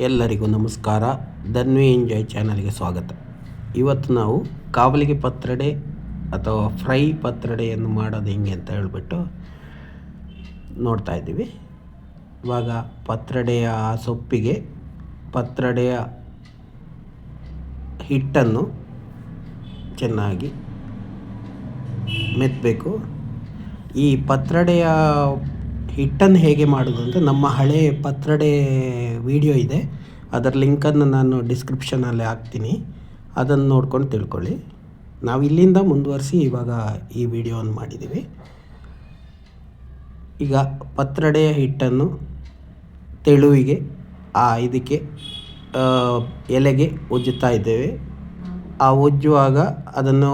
ಎಲ್ಲರಿಗೂ ನಮಸ್ಕಾರ. ಧನ್ವಿ ಎಂಜಾಯ್ ಚಾನಲ್ಗೆ ಸ್ವಾಗತ. ಇವತ್ತು ನಾವು ಕಾವಲಿಗೆ ಪತ್ರೊಡೆ ಅಥವಾ ಫ್ರೈ ಪತ್ರೊಡೆಯನ್ನು ಮಾಡೋದು ಹೆಂಗೆ ಅಂತ ಹೇಳ್ಬಿಟ್ಟು ನೋಡ್ತಾ ಇದ್ದೀವಿ. ಇವಾಗ ಪತ್ರೊಡೆಯ ಸೊಪ್ಪಿಗೆ ಪತ್ರೊಡೆಯ ಹಿಟ್ಟನ್ನು ಚೆನ್ನಾಗಿ ಮೆತ್ತಬೇಕು. ಈ ಪತ್ರೊಡೆಯ ಹಿಟ್ಟನ್ನು ಹೇಗೆ ಮಾಡೋದು ಅಂತ ನಮ್ಮ ಹಳೆಯ ಪತ್ರೊಡೆ ವಿಡಿಯೋ ಇದೆ, ಅದರ ಲಿಂಕನ್ನು ನಾನು ಡಿಸ್ಕ್ರಿಪ್ಷನಲ್ಲಿ ಹಾಕ್ತೀನಿ, ಅದನ್ನು ನೋಡ್ಕೊಂಡು ತಿಳ್ಕೊಳ್ಳಿ. ನಾವು ಇಲ್ಲಿಂದ ಮುಂದುವರಿಸಿ ಇವಾಗ ಈ ವಿಡಿಯೋವನ್ನು ಮಾಡಿದ್ದೀವಿ. ಈಗ ಪತ್ರೊಡೆಯ ಹಿಟ್ಟನ್ನು ತೆಳುವಿಗೆ ಇದಕ್ಕೆ ಎಲೆಗೆ ಉಜ್ಜುತ್ತಾ ಇದ್ದೇವೆ. ಆ ಉಜ್ಜುವಾಗ ಅದನ್ನು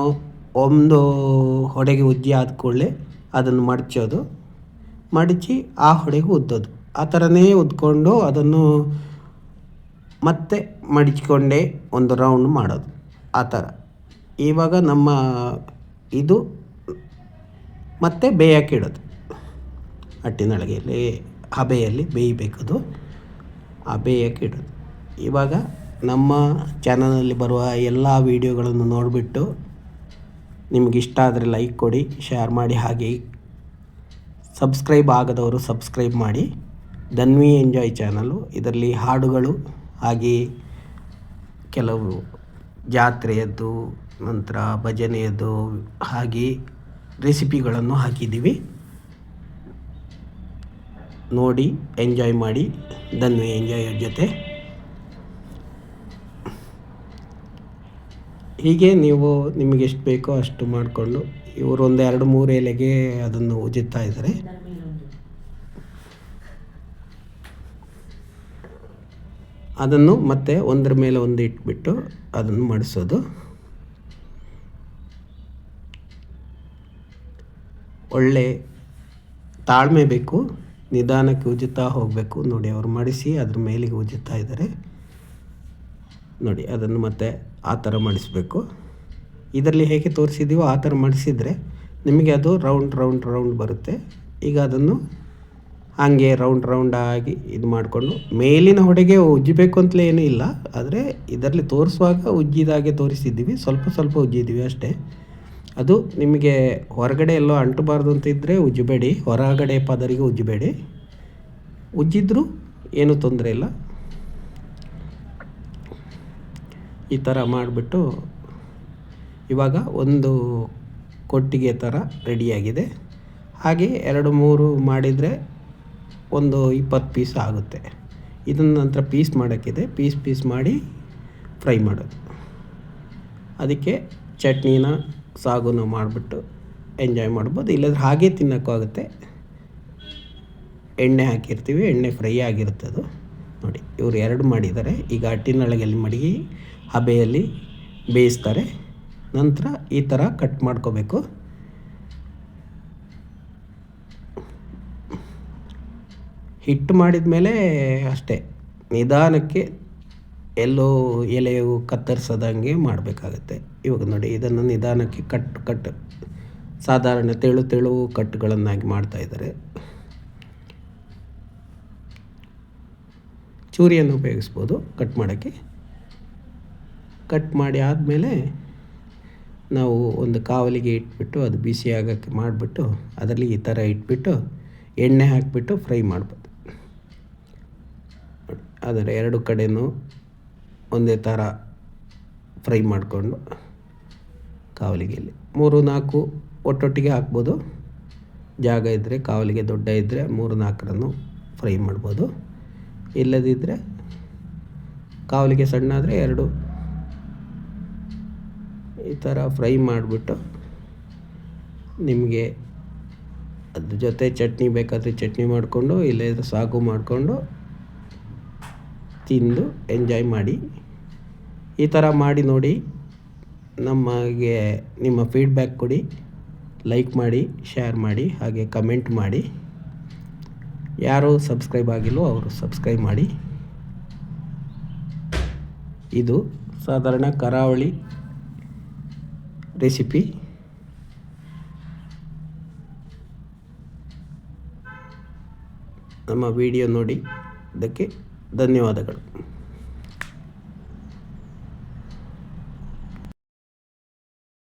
ಒಂದು ಹೊಡೆಗೆ ಉಜ್ಜಿ ಆದ ಕೂಡಲೇ ಅದನ್ನು ಮಡಚಿ ಆ ಹೊಡೆಗೆ ಉದ್ದೋದು. ಆ ಥರನೇ ಉದ್ಕೊಂಡು ಅದನ್ನು ಮತ್ತೆ ಮಡಚಿಕೊಂಡೇ ಒಂದು ರೌಂಡ್ ಮಾಡೋದು. ಆ ಥರ ಇವಾಗ ನಮ್ಮ ಇದು ಮತ್ತೆ ಬೇಯಕ್ಕಿಡೋದು. ಹಟ್ಟಿನೊಳಗೆಯಲ್ಲಿ ಹಬೆಯಲ್ಲಿ ಬೇಯಬೇಕದು, ಆ ಬೇಯಕ್ಕಿಡೋದು. ಇವಾಗ ನಮ್ಮ ಚಾನಲಲ್ಲಿ ಬರುವ ಎಲ್ಲ ವೀಡಿಯೋಗಳನ್ನು ನೋಡಿಬಿಟ್ಟು ನಿಮಗಿಷ್ಟ ಆದರೆ ಲೈಕ್ ಕೊಡಿ, ಶೇರ್ ಮಾಡಿ, ಹಾಗೆ ಸಬ್ಸ್ಕ್ರೈಬ್ ಆಗದವರು ಸಬ್ಸ್ಕ್ರೈಬ್ ಮಾಡಿ. ಧನ್ವಿ ಎಂಜಾಯ್ ಚಾನಲು, ಇದರಲ್ಲಿ ಹಾಡುಗಳು ಹಾಗೆ ಕೆಲವು ಜಾತ್ರೆಯದ್ದು, ನಂತರ ಭಜನೆಯದ್ದು, ಹಾಗೆ ರೆಸಿಪಿಗಳನ್ನು ಹಾಕಿದ್ದೀವಿ. ನೋಡಿ ಎಂಜಾಯ್ ಮಾಡಿ ಧನ್ವಿ ಎಂಜಾಯ್ ಜೊತೆ. ಹೀಗೆ ನೀವು ನಿಮಗೆ ಎಷ್ಟು ಬೇಕೋ ಅಷ್ಟು ಮಾಡಿಕೊಂಡು, ಇವರು ಒಂದು 2-3 ಎಲೆಗೆ ಅದನ್ನು ಉಜ್ಜುತ್ತಾ ಇದ್ದಾರೆ. ಅದನ್ನು ಮತ್ತೆ ಒಂದರ ಮೇಲೆ ಒಂದು ಇಟ್ಬಿಟ್ಟು ಅದನ್ನು ಮಡಿಸೋದು. ಒಳ್ಳೆ ತಾಳ್ಮೆ ಬೇಕು, ನಿಧಾನಕ್ಕೆ ಉಜ್ಜುತ್ತಾ ಹೋಗಬೇಕು. ನೋಡಿ, ಅವರು ಮಡಿಸಿ ಅದ್ರ ಮೇಲಿಗೆ ಉಜ್ಜುತ್ತಾ ಇದ್ದಾರೆ. ನೋಡಿ, ಅದನ್ನು ಮತ್ತೆ ಆ ಥರ ಮಡಿಸಬೇಕು. ಇದರಲ್ಲಿ ಹೇಗೆ ತೋರಿಸಿದ್ದೀವೋ ಆ ಥರ ಮಡಿಸಿದರೆ ನಿಮಗೆ ಅದು ರೌಂಡ್ ಬರುತ್ತೆ. ಈಗ ಅದನ್ನು ಹಾಗೆ ರೌಂಡಾಗಿ ಇದು ಮಾಡಿಕೊಂಡು ಮೇಲಿನ ಹೊಡೆಗೆ ಉಜ್ಜಬೇಕು ಅಂತಲೇ ಏನೂ ಇಲ್ಲ, ಆದರೆ ಇದರಲ್ಲಿ ತೋರಿಸುವಾಗ ಉಜ್ಜಿದಾಗೆ ತೋರಿಸಿದ್ದೀವಿ. ಸ್ವಲ್ಪ ಉಜ್ಜಿದ್ದೀವಿ ಅಷ್ಟೇ. ಅದು ನಿಮಗೆ ಹೊರಗಡೆ ಎಲ್ಲೋ ಅಂಟಬಾರ್ದು ಅಂತ ಇದ್ದರೆ ಉಜ್ಜಬೇಡಿ, ಹೊರಗಡೆ ಪದರಿಗೆ ಉಜ್ಜಬೇಡಿ. ಉಜ್ಜಿದ್ರೂ ಏನೂ ತೊಂದರೆ ಇಲ್ಲ. ಈ ಥರ ಮಾಡಿಬಿಟ್ಟು ಇವಾಗ ಒಂದು ಕೊಟ್ಟಿಗೆ ಥರ ರೆಡಿಯಾಗಿದೆ. ಹಾಗೆ 2-3 ಮಾಡಿದರೆ ಒಂದು 20 ಪೀಸ್ ಆಗುತ್ತೆ. ಇದನ್ನು ನಂತರ ಪೀಸ್ ಮಾಡೋಕ್ಕಿದೆ, ಪೀಸ್ ಮಾಡಿ ಫ್ರೈ ಮಾಡೋದು. ಅದಕ್ಕೆ ಚಟ್ನಿನ ಸಾಗುನ ಮಾಡಿಬಿಟ್ಟು ಎಂಜಾಯ್ ಮಾಡ್ಬೋದು, ಇಲ್ಲಾಂದ್ರೆ ಹಾಗೆ ತಿನ್ನೋಕ್ಕೂ ಆಗುತ್ತೆ. ಎಣ್ಣೆ ಹಾಕಿರ್ತೀವಿ, ಎಣ್ಣೆ ಫ್ರೈ ಆಗಿರುತ್ತೆ ಅದು. ನೋಡಿ, ಇವರು 2 ಮಾಡಿದ್ದಾರೆ. ಈಗ ಹಟ್ಟಿನೊಳಗೆಲ್ಲಿ ಮಡಗಿ ಹಬೆಯಲ್ಲಿ ಬೇಯಿಸ್ತಾರೆ. ನಂತರ ಈ ಥರ ಕಟ್ ಮಾಡ್ಕೋಬೇಕು. ಹಿಟ್ಟು ಮಾಡಿದ ಮೇಲೆ ಅಷ್ಟೇ, ನಿಧಾನಕ್ಕೆ ಎಲ್ಲೋ ಎಲೆಯು ಕತ್ತರಿಸೋದಂಗೆ ಮಾಡಬೇಕಾಗತ್ತೆ. ಇವಾಗ ನೋಡಿ, ಇದನ್ನು ನಿಧಾನಕ್ಕೆ ಕಟ್ ಸಾಧಾರಣ ತೆಳು ಕಟ್ಟುಗಳನ್ನಾಗಿ ಮಾಡ್ತಾಯಿದ್ದಾರೆ. ಚೂರಿಯನ್ನು ಉಪಯೋಗಿಸ್ಬೋದು ಕಟ್ ಮಾಡೋಕ್ಕೆ. ಕಟ್ ಮಾಡಿ ಆದಮೇಲೆ ನಾವು ಒಂದು ಕಾವಲಿಗೆ ಇಟ್ಬಿಟ್ಟು ಅದು ಬಿಸಿ ಆಗೋಕ್ಕೆ ಮಾಡಿಬಿಟ್ಟು ಅದರಲ್ಲಿ ಈ ಥರ ಇಟ್ಬಿಟ್ಟು ಎಣ್ಣೆ ಹಾಕಿಬಿಟ್ಟು ಫ್ರೈ ಮಾಡ್ಬೋದು. ಅದರ 2 ಕಡೆಯೂ ಒಂದೇ ಥರ ಫ್ರೈ ಮಾಡಿಕೊಂಡು ಕಾವಲಿಗೆಯಲ್ಲಿ 3-4 ಒಟ್ಟೊಟ್ಟಿಗೆ ಹಾಕ್ಬೋದು. ಜಾಗ ಇದ್ದರೆ, ಕಾವಲಿಗೆ ದೊಡ್ಡ ಇದ್ದರೆ 3-4 ಫ್ರೈ ಮಾಡ್ಬೋದು. ಇಲ್ಲದಿದ್ದರೆ ಕಾವಲಿಗೆ ಸಣ್ಣ ಆದರೆ 2 ಈ ಥರ ಫ್ರೈ ಮಾಡಿಬಿಟ್ಟು ನಿಮಗೆ ಅದ್ರ ಜೊತೆ ಚಟ್ನಿ ಬೇಕಾದರೆ ಚಟ್ನಿ ಮಾಡಿಕೊಂಡು, ಇಲ್ಲದಿದ್ದರೆ ಸಾಗು ಮಾಡಿಕೊಂಡು ತಿಂದು ಎಂಜಾಯ್ ಮಾಡಿ. ಈ ಥರ ಮಾಡಿ ನೋಡಿ. ನಮಗೆ ನಿಮ್ಮ ಫೀಡ್ಬ್ಯಾಕ್ ಕೊಡಿ, ಲೈಕ್ ಮಾಡಿ, ಶೇರ್ ಮಾಡಿ, ಹಾಗೆ ಕಮೆಂಟ್ ಮಾಡಿ. ಯಾರು ಸಬ್ಸ್ಕ್ರೈಬ್ ಆಗಿಲ್ವೋ ಅವರು ಸಬ್ಸ್ಕ್ರೈಬ್ ಮಾಡಿ. ಇದು ಸಾಧಾರಣ ಕರಾವಳಿ ರೆಸಿಪಿ. ನಮ್ಮ ವಿಡಿಯೋ ನೋಡಿ ಇದಕ್ಕೆ ಧನ್ಯವಾದಗಳು.